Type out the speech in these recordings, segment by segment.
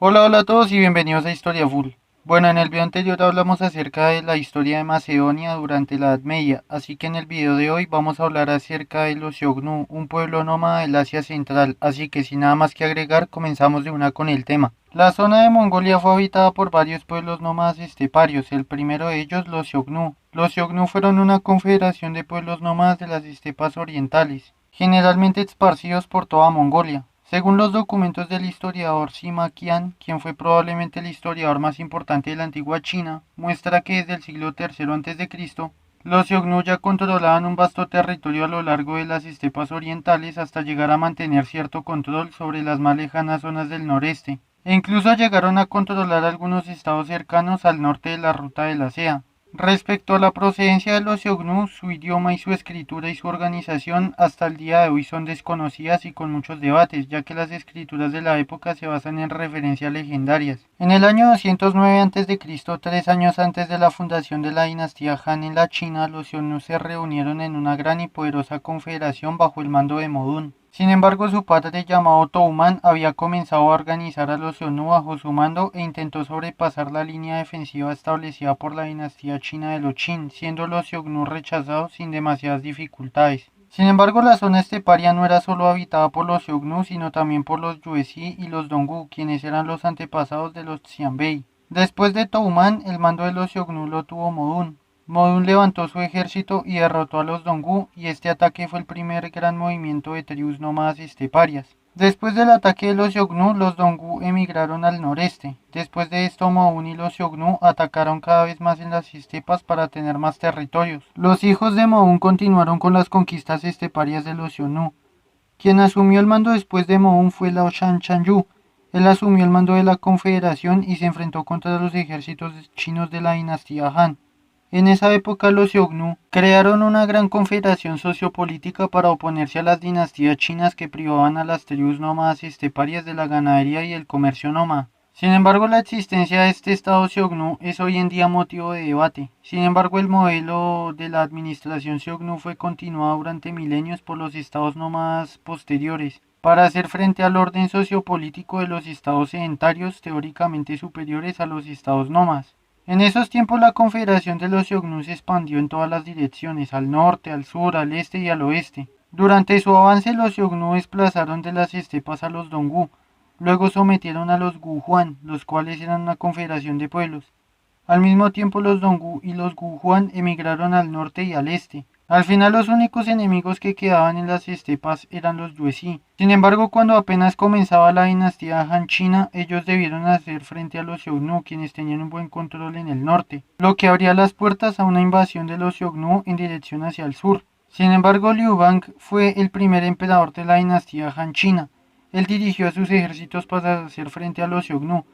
Hola, hola a todos y bienvenidos a Historia Full. Bueno, en el video anterior hablamos acerca de la historia de Macedonia durante la Edad Media, así que en el video de hoy vamos a hablar acerca de los Xiongnu, un pueblo nómada del Asia Central, así que sin nada más que agregar, comenzamos de una con el tema. La zona de Mongolia fue habitada por varios pueblos nómadas esteparios, el primero de ellos los Xiongnu. Los Xiongnu fueron una confederación de pueblos nómadas de las estepas orientales, generalmente esparcidos por toda Mongolia. Según los documentos del historiador Sima Qian, quien fue probablemente el historiador más importante de la antigua China, muestra que desde el siglo III a.C., los Xiongnu ya controlaban un vasto territorio a lo largo de las estepas orientales hasta llegar a mantener cierto control sobre las más lejanas zonas del noreste, e incluso llegaron a controlar algunos estados cercanos al norte de la ruta de la Sea. Respecto a la procedencia de los Xiongnu, su idioma y su escritura y su organización hasta el día de hoy son desconocidas y con muchos debates, ya que las escrituras de la época se basan en referencias legendarias. En el año 209 a.C., 3 años antes de la fundación de la dinastía Han en la China, los Xiongnu se reunieron en una gran y poderosa confederación bajo el mando de Modun. Sin embargo, su padre llamado Touman había comenzado a organizar a los Xiongnu bajo su mando e intentó sobrepasar la línea defensiva establecida por la dinastía china de los Qin, siendo los Xiongnu rechazados sin demasiadas dificultades. Sin embargo, la zona esteparia no era solo habitada por los Xiongnu, sino también por los Yuezhi y los Dongwu, quienes eran los antepasados de los Xianbei. Después de Touman, el mando de los Xiongnu lo tuvo Modun. Modun levantó su ejército y derrotó a los Dongwu, y este ataque fue el primer gran movimiento de tribus nómadas esteparias. Después del ataque de los Xiongnu, los Dongwu emigraron al noreste. Después de esto, Modun y los Xiongnu atacaron cada vez más en las estepas para tener más territorios. Los hijos de Modun continuaron con las conquistas esteparias de los Xiongnu. Quien asumió el mando después de Modun fue Lao Shan Chanyu. Él asumió el mando de la confederación y se enfrentó contra los ejércitos chinos de la dinastía Han. En esa época los Xiongnu crearon una gran confederación sociopolítica para oponerse a las dinastías chinas que privaban a las tribus nómadas esteparias de la ganadería y el comercio nómada. Sin embargo, la existencia de este estado Xiongnu es hoy en día motivo de debate. Sin embargo, el modelo de la administración Xiongnu fue continuado durante milenios por los estados nómadas posteriores para hacer frente al orden sociopolítico de los estados sedentarios teóricamente superiores a los estados nómadas. En esos tiempos la confederación de los Xiongnu se expandió en todas las direcciones, al norte, al sur, al este y al oeste. Durante su avance los Xiongnu desplazaron de las estepas a los Dongwu, luego sometieron a los Guhuan, los cuales eran una confederación de pueblos. Al mismo tiempo los Dongwu y los Guhuan emigraron al norte y al este. Al final los únicos enemigos que quedaban en las estepas eran los Yuezhi. Sin embargo, cuando apenas comenzaba la dinastía Han China, ellos debieron hacer frente a los Xiongnu, quienes tenían un buen control en el norte, lo que abría las puertas a una invasión de los Xiongnu en dirección hacia el sur. Sin embargo, Liu Bang fue el primer emperador de la dinastía Han China. Él dirigió a sus ejércitos para hacer frente a los Xiongnu.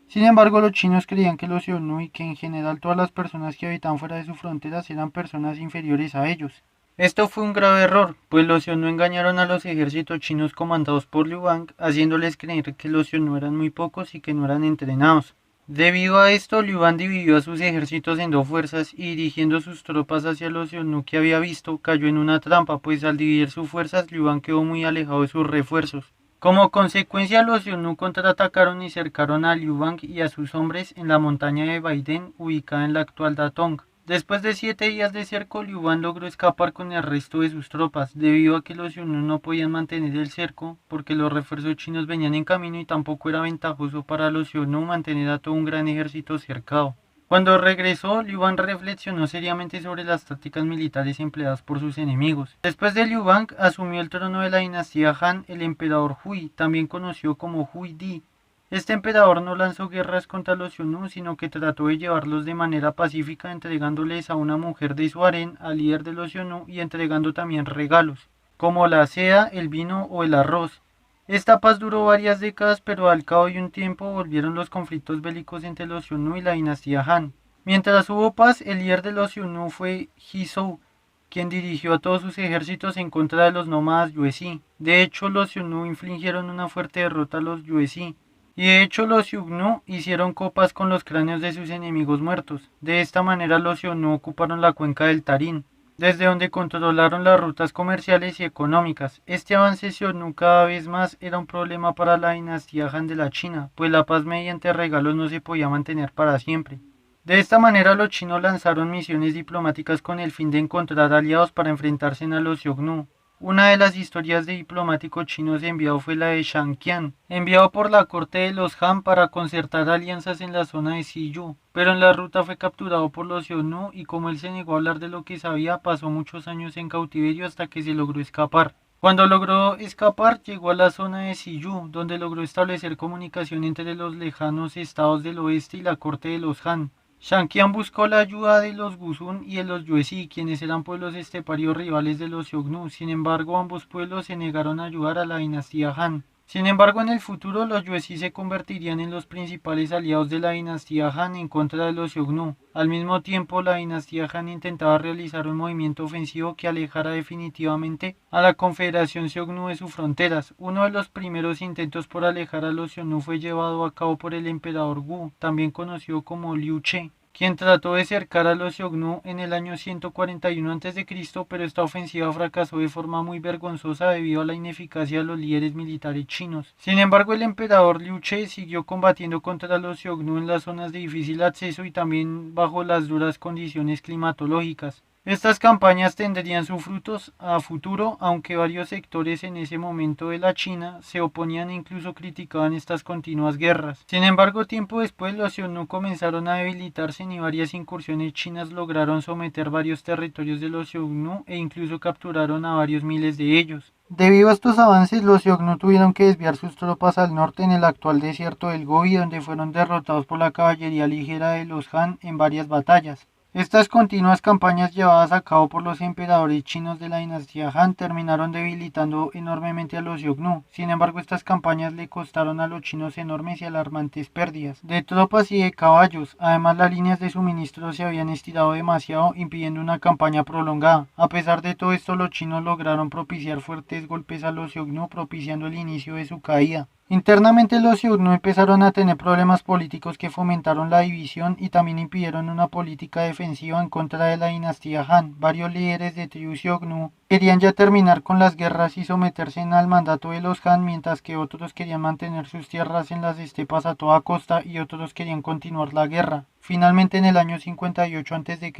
Sin embargo, los chinos creían que los Xiongnu y que en general todas las personas que habitaban fuera de sus fronteras eran personas inferiores a ellos. Esto fue un grave error, pues los Xiongnu engañaron a los ejércitos chinos comandados por Liu Bang, haciéndoles creer que los Xiongnu eran muy pocos y que no eran entrenados. Debido a esto, Liu Bang dividió a sus ejércitos en dos fuerzas y dirigiendo sus tropas hacia los Xiongnu que había visto, cayó en una trampa, pues al dividir sus fuerzas, Liu Bang quedó muy alejado de sus refuerzos. Como consecuencia, los Xiongnu contraatacaron y cercaron a Liu Bang y a sus hombres en la montaña de Baiden, ubicada en la actual Datong. Después de 7 días de cerco, Liu Bang logró escapar con el resto de sus tropas, debido a que los Xiongnu no podían mantener el cerco, porque los refuerzos chinos venían en camino y tampoco era ventajoso para los Xiongnu mantener a todo un gran ejército cercado. Cuando regresó, Liu Bang reflexionó seriamente sobre las tácticas militares empleadas por sus enemigos. Después de Liu Bang, asumió el trono de la dinastía Han el emperador Hui, también conocido como Hui Di. Este emperador no lanzó guerras contra los Xiongnu, sino que trató de llevarlos de manera pacífica, entregándoles a una mujer de su harén al líder de los Xiongnu y entregando también regalos, como la seda, el vino o el arroz. Esta paz duró varias décadas, pero al cabo de un tiempo volvieron los conflictos bélicos entre los Xiongnu y la dinastía Han. Mientras hubo paz, el líder de los Xiongnu fue Hizhou, quien dirigió a todos sus ejércitos en contra de los nómadas Yuezhi. De hecho, los Xiongnu infligieron una fuerte derrota a los Yuezhi. Y de hecho los Xiongnu hicieron copas con los cráneos de sus enemigos muertos. De esta manera los Xiongnu ocuparon la cuenca del Tarim. desde donde controlaron las rutas comerciales y económicas. Este avance Xiongnu cada vez más era un problema para la dinastía Han de la China, pues la paz mediante regalos no se podía mantener para siempre. De esta manera los chinos lanzaron misiones diplomáticas con el fin de encontrar aliados para enfrentarse a los Xiongnu. Una de las historias de diplomáticos chinos enviado fue la de Shang Qian, enviado por la corte de los Han para concertar alianzas en la zona de Siyu, pero en la ruta fue capturado por los Xiongnu y como él se negó a hablar de lo que sabía, pasó muchos años en cautiverio hasta que se logró escapar. Cuando logró escapar, llegó a la zona de Siyu, donde logró establecer comunicación entre los lejanos estados del oeste y la corte de los Han. Shang Qian buscó la ayuda de los Gusun y de los Yuezhi, quienes eran pueblos esteparios rivales de los Xiongnu. Sin embargo, ambos pueblos se negaron a ayudar a la dinastía Han. Sin embargo, en el futuro los Yuezhi se convertirían en los principales aliados de la dinastía Han en contra de los Xiongnu. Al mismo tiempo, la dinastía Han intentaba realizar un movimiento ofensivo que alejara definitivamente a la Confederación Xiongnu de sus fronteras. Uno de los primeros intentos por alejar a los Xiongnu fue llevado a cabo por el emperador Wu, también conocido como Liu Che, quien trató de cercar a los Xiongnu en el año 141 a.C., pero esta ofensiva fracasó de forma muy vergonzosa debido a la ineficacia de los líderes militares chinos. Sin embargo, el emperador Liu Che siguió combatiendo contra los Xiongnu en las zonas de difícil acceso y también bajo las duras condiciones climatológicas. Estas campañas tendrían sus frutos a futuro, aunque varios sectores en ese momento de la China se oponían e incluso criticaban estas continuas guerras. Sin embargo, tiempo después los Xiongnu comenzaron a debilitarse y varias incursiones chinas lograron someter varios territorios de los Xiongnu e incluso capturaron a varios miles de ellos. Debido a estos avances, los Xiongnu tuvieron que desviar sus tropas al norte en el actual desierto del Gobi, donde fueron derrotados por la caballería ligera de los Han en varias batallas. Estas continuas campañas llevadas a cabo por los emperadores chinos de la dinastía Han terminaron debilitando enormemente a los Xiongnu. Sin embargo, estas campañas le costaron a los chinos enormes y alarmantes pérdidas de tropas y de caballos. Además, las líneas de suministro se habían estirado demasiado, impidiendo una campaña prolongada. A pesar de todo esto, los chinos lograron propiciar fuertes golpes a los Xiongnu, propiciando el inicio de su caída. Internamente los Xiongnu empezaron a tener problemas políticos que fomentaron la división y también impidieron una política defensiva en contra de la dinastía Han. Varios líderes de tribu Xiongnu querían ya terminar con las guerras y someterse al mandato de los Han, mientras que otros querían mantener sus tierras en las estepas a toda costa y otros querían continuar la guerra. Finalmente, en el año 58 a.C.,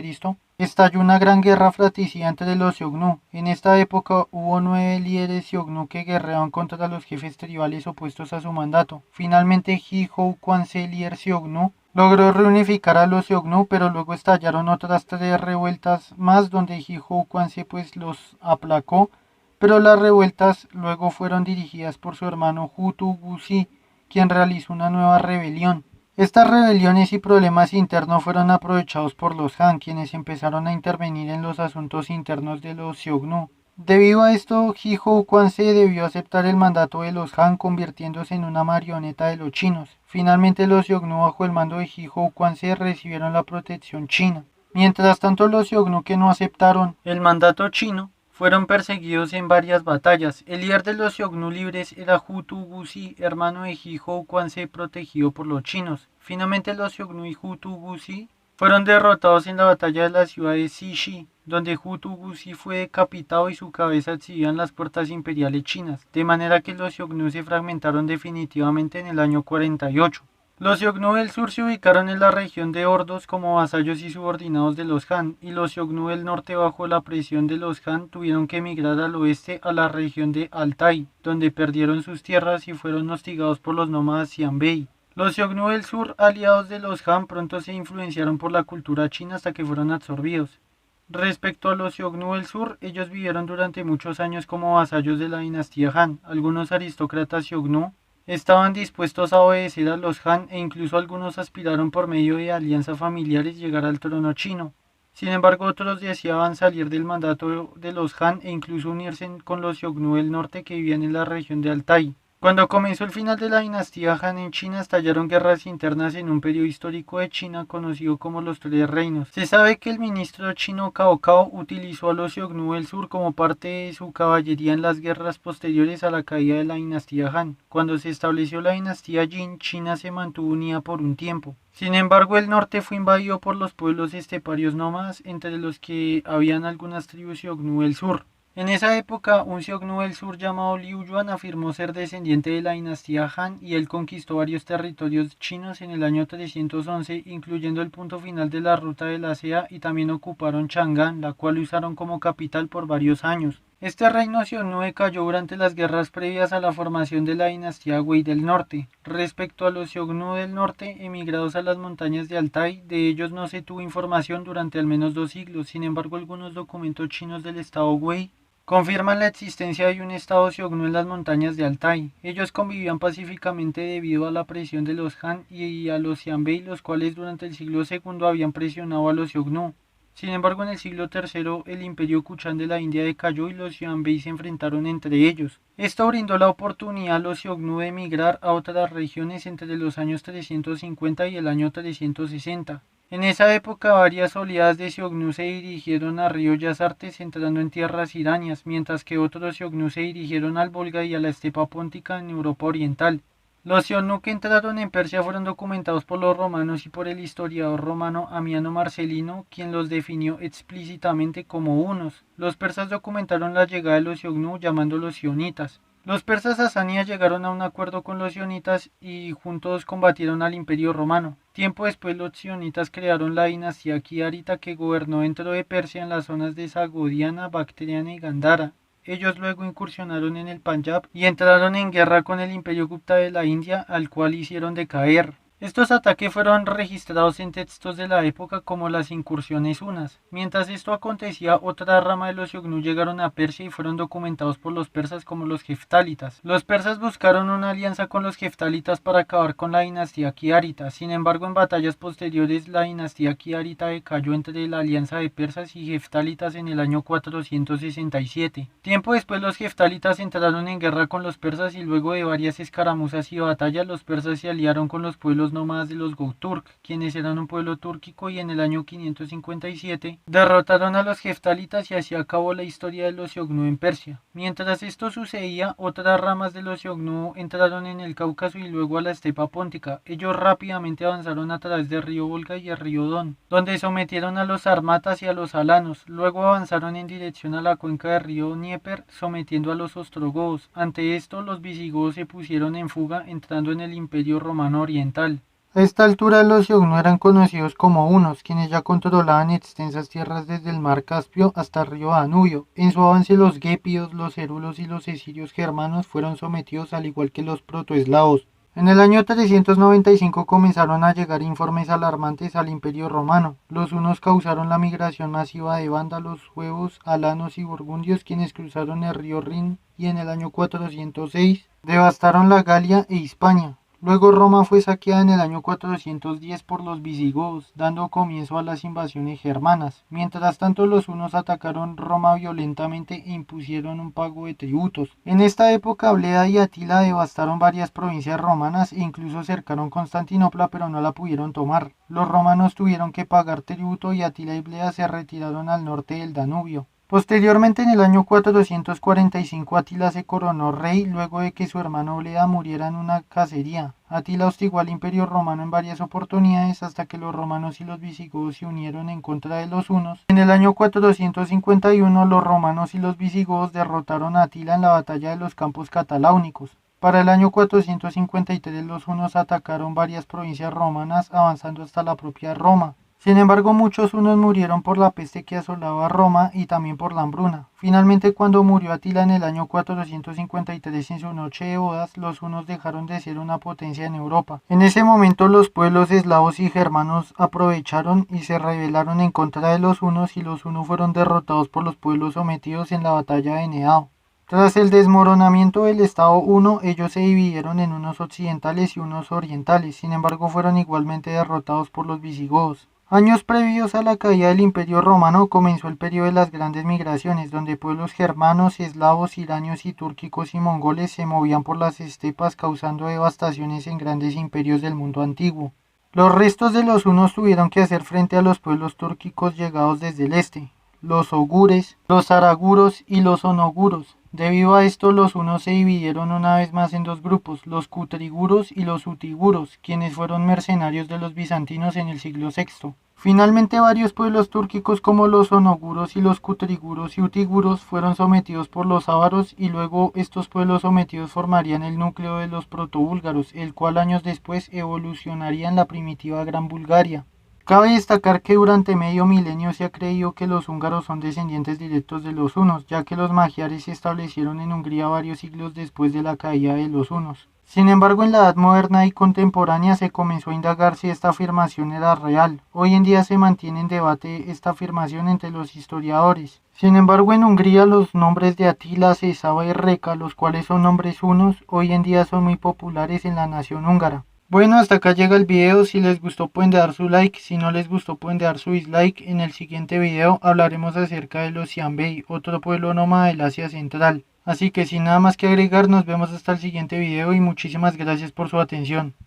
estalló una gran guerra fratricida entre los Xiongnu. En esta época hubo 9 líderes Xiongnu que guerreaban contra los jefes tribales opuestos a su mandato. Finalmente, Ji-Hou Quan-se, líder Xiongnu, logró reunificar a los Xiongnu, pero luego estallaron otras 3 revueltas más donde Ji-Hou Quan-se los aplacó, pero las revueltas luego fueron dirigidas por su hermano Hutu Guzi, quien realizó una nueva rebelión. Estas rebeliones y problemas internos fueron aprovechados por los Han, quienes empezaron a intervenir en los asuntos internos de los Xiongnu. Debido a esto, Ji-Hou Quan-se debió aceptar el mandato de los Han, convirtiéndose en una marioneta de los chinos. Finalmente, los Xiongnu bajo el mando de Ji-Hou Quan-se recibieron la protección china. Mientras tanto, los Xiongnu que no aceptaron el mandato chino fueron perseguidos en varias batallas. El líder de los Xiongnu libres era Hutu Guzi, hermano de Ji-Hou Quan-se, protegido por los chinos. Finalmente los Xiongnu y Hutu Guzi fueron derrotados en la batalla de la ciudad de Cixi, donde Hutu Guzi fue decapitado y su cabeza exhibida en las puertas imperiales chinas, de manera que los Xiongnu se fragmentaron definitivamente en el año 48. Los Xiongnu del sur se ubicaron en la región de Ordos como vasallos y subordinados de los Han, y los Xiongnu del norte bajo la presión de los Han tuvieron que emigrar al oeste a la región de Altai, donde perdieron sus tierras y fueron hostigados por los nómadas Xianbei. Los Xiongnu del sur, aliados de los Han, pronto se influenciaron por la cultura china hasta que fueron absorbidos. Respecto a los Xiongnu del sur, ellos vivieron durante muchos años como vasallos de la dinastía Han. Algunos aristócratas Xiongnu estaban dispuestos a obedecer a los Han e incluso algunos aspiraron por medio de alianzas familiares llegar al trono chino. Sin embargo, otros deseaban salir del mandato de los Han e incluso unirse con los Xiongnu del norte que vivían en la región de Altai. Cuando comenzó el final de la dinastía Han en China, estallaron guerras internas en un periodo histórico de China conocido como los Tres Reinos. Se sabe que el ministro chino Cao Cao utilizó a los Xiongnu del Sur como parte de su caballería en las guerras posteriores a la caída de la dinastía Han. Cuando se estableció la dinastía Jin, China se mantuvo unida por un tiempo. Sin embargo, el norte fue invadido por los pueblos esteparios nómadas, entre los que habían algunas tribus Xiongnu del Sur. En esa época, un Xiongnu del sur llamado Liu Yuan afirmó ser descendiente de la dinastía Han y él conquistó varios territorios chinos en el año 311, incluyendo el punto final de la ruta de la seda, y también ocuparon Chang'an, la cual usaron como capital por varios años. Este reino Xiongnu decayó durante las guerras previas a la formación de la dinastía Wei del Norte. Respecto a los Xiongnu del Norte, emigrados a las montañas de Altai, de ellos no se tuvo información durante al menos 2 siglos. Sin embargo, algunos documentos chinos del estado Wei confirman la existencia de un estado Xiongnu en las montañas de Altai. Ellos convivían pacíficamente debido a la presión de los Han y a los Xianbei, los cuales durante el siglo II habían presionado a los Xiongnu. Sin embargo, en el siglo III el imperio Kuchan de la India decayó y los Xianbei se enfrentaron entre ellos. Esto brindó la oportunidad a los Xiongnu de emigrar a otras regiones entre los años 350 y el año 360. En esa época varias oleadas de Xiongnu se dirigieron a río Yasartes entrando en tierras iranias, mientras que otros Xiongnu se dirigieron al Volga y a la estepa póntica en Europa Oriental. Los Xiongnu que entraron en Persia fueron documentados por los romanos y por el historiador romano Amiano Marcelino, quien los definió explícitamente como hunos. Los persas documentaron la llegada de los Xiongnu llamándolos sionitas. Los persas sasánidas llegaron a un acuerdo con los sionitas y juntos combatieron al imperio romano. Tiempo después los sionitas crearon la dinastía Kiarita que gobernó dentro de Persia en las zonas de Sagodiana, Bactriana y Gandhara. Ellos luego incursionaron en el Panjab y entraron en guerra con el imperio Gupta de la India, al cual hicieron decaer. Estos ataques fueron registrados en textos de la época como las incursiones hunas. Mientras esto acontecía, otra rama de los Xiongnu llegaron a Persia y fueron documentados por los persas como los Heftálitas. Los persas buscaron una alianza con los Heftálitas para acabar con la dinastía Kiarita. Sin embargo, en batallas posteriores, la dinastía Kiarita decayó entre la alianza de persas y Heftálitas en el año 467. Tiempo después, los Heftálitas entraron en guerra con los persas y luego de varias escaramuzas y batallas, los persas se aliaron con los pueblos nómadas de los Gokturk, quienes eran un pueblo túrquico, y en el año 557 derrotaron a los Heftálitas y así acabó la historia de los Xiongnu en Persia. Mientras esto sucedía, otras ramas de los Xiongnu entraron en el Cáucaso y luego a la estepa póntica. Ellos rápidamente avanzaron a través del río Volga y el río Don, donde sometieron a los sarmatas y a los alanos. Luego avanzaron en dirección a la cuenca del río Dnieper, sometiendo a los ostrogodos. Ante esto, los visigodos se pusieron en fuga, entrando en el Imperio Romano Oriental. A esta altura los Xiongnu eran conocidos como hunos, quienes ya controlaban extensas tierras desde el mar Caspio hasta el río Danubio. En su avance los guepios, los hérulos y los esirios germanos fueron sometidos al igual que los protoeslavos. En el año 395 comenzaron a llegar informes alarmantes al Imperio Romano. Los hunos causaron la migración masiva de vándalos, juevos, alanos y burgundios, quienes cruzaron el río Rin y en el año 406 devastaron la Galia e Hispania. Luego Roma fue saqueada en el año 410 por los visigodos, dando comienzo a las invasiones germanas. Mientras tanto, los hunos atacaron Roma violentamente e impusieron un pago de tributos. En esta época, Bleda y Atila devastaron varias provincias romanas e incluso cercaron Constantinopla, pero no la pudieron tomar. Los romanos tuvieron que pagar tributo y Atila y Bleda se retiraron al norte del Danubio. Posteriormente, en el año 445, Atila se coronó rey luego de que su hermano Bleda muriera en una cacería. Atila hostigó al Imperio Romano en varias oportunidades hasta que los romanos y los visigodos se unieron en contra de los hunos. En el año 451, los romanos y los visigodos derrotaron a Atila en la batalla de los Campos Cataláunicos. Para el año 453, los hunos atacaron varias provincias romanas, avanzando hasta la propia Roma. Sin embargo, muchos hunos murieron por la peste que asolaba Roma y también por la hambruna. Finalmente, cuando murió Atila en el año 453 en su noche de bodas, los hunos dejaron de ser una potencia en Europa. En ese momento, los pueblos eslavos y germanos aprovecharon y se rebelaron en contra de los hunos, y los hunos fueron derrotados por los pueblos sometidos en la batalla de Eneo. Tras el desmoronamiento del Estado huno, ellos se dividieron en unos occidentales y unos orientales. Sin embargo, fueron igualmente derrotados por los visigodos. Años previos a la caída del Imperio Romano comenzó el periodo de las grandes migraciones, donde pueblos germanos, eslavos, iranios y túrquicos y mongoles se movían por las estepas causando devastaciones en grandes imperios del mundo antiguo. Los restos de los hunos tuvieron que hacer frente a los pueblos túrquicos llegados desde el este, los ogures, los araguros y los onoguros. Debido a esto, los hunos se dividieron una vez más en dos grupos, los cutriguros y los utiguros, quienes fueron mercenarios de los bizantinos en el siglo VI. Finalmente, varios pueblos túrquicos como los onoguros y los cutriguros y utiguros fueron sometidos por los ávaros y luego estos pueblos sometidos formarían el núcleo de los protobúlgaros, el cual años después evolucionaría en la primitiva Gran Bulgaria. Cabe destacar que durante medio milenio se ha creído que los húngaros son descendientes directos de los hunos, ya que los magiares se establecieron en Hungría varios siglos después de la caída de los hunos. Sin embargo, en la Edad Moderna y contemporánea se comenzó a indagar si esta afirmación era real. Hoy en día se mantiene en debate esta afirmación entre los historiadores. Sin embargo, en Hungría los nombres de Atila, Sesaba y Reka, los cuales son nombres hunos, hoy en día son muy populares en la nación húngara. Bueno, hasta acá llega el video. Si les gustó pueden dar su like, si no les gustó pueden dar su dislike. En el siguiente video hablaremos acerca de los Xianbei, otro pueblo nómada del Asia Central. Así que sin nada más que agregar, nos vemos hasta el siguiente video y muchísimas gracias por su atención.